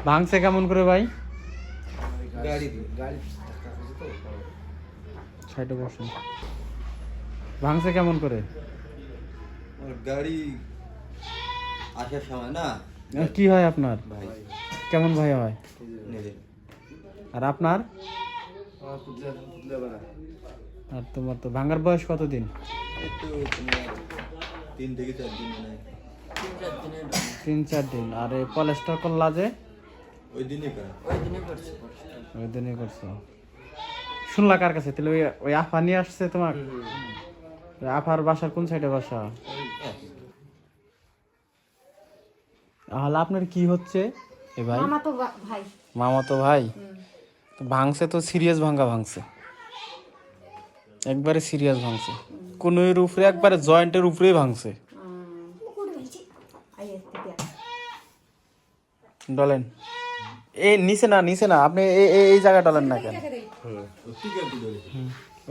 ভাঙছে কেমন করে ভাই? সাইডে বসুন। ভাঙছে কেমন করে? গাড়ি আসার সময় না। কি হয় আপনার? ভাই কেমন ভাই হয়? আর আপনার? আর তোমার তো ভাঙার বয়স কতদিন? একটু তোমার 3 থেকে 4 দিন নাই। 3-4 দিন। আর এই পলেস্টার করলা যে? ওই দিনই করা। ওই দিনই করছো। শুনলা কার কাছে? তাহলে ওই আফা নিয়ে আসছে তোমার? ওই আফার বাসার কোন সাইডে বাসা? তাহলে আপনার কি হচ্ছে এ ভাই? মামাতো ভাই। তো ভাঙছে তো সিরিয়াস ভাঙছে, একবারে সিরিয়াস ভাঙছে। কোন এর উপরে একবারে জয়েন্টের উপরেই ভাঙছে। ডলেন নিচে না আপনি এই জায়গা ডলেন না কেন?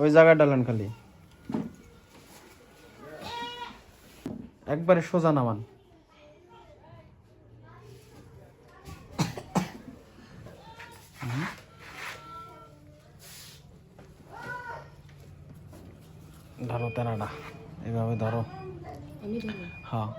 ওই জায়গা ডলেন খালি, একবারে সোজা নামান। ধরো তেনাটা, এভাবে ধরো। হ্যাঁ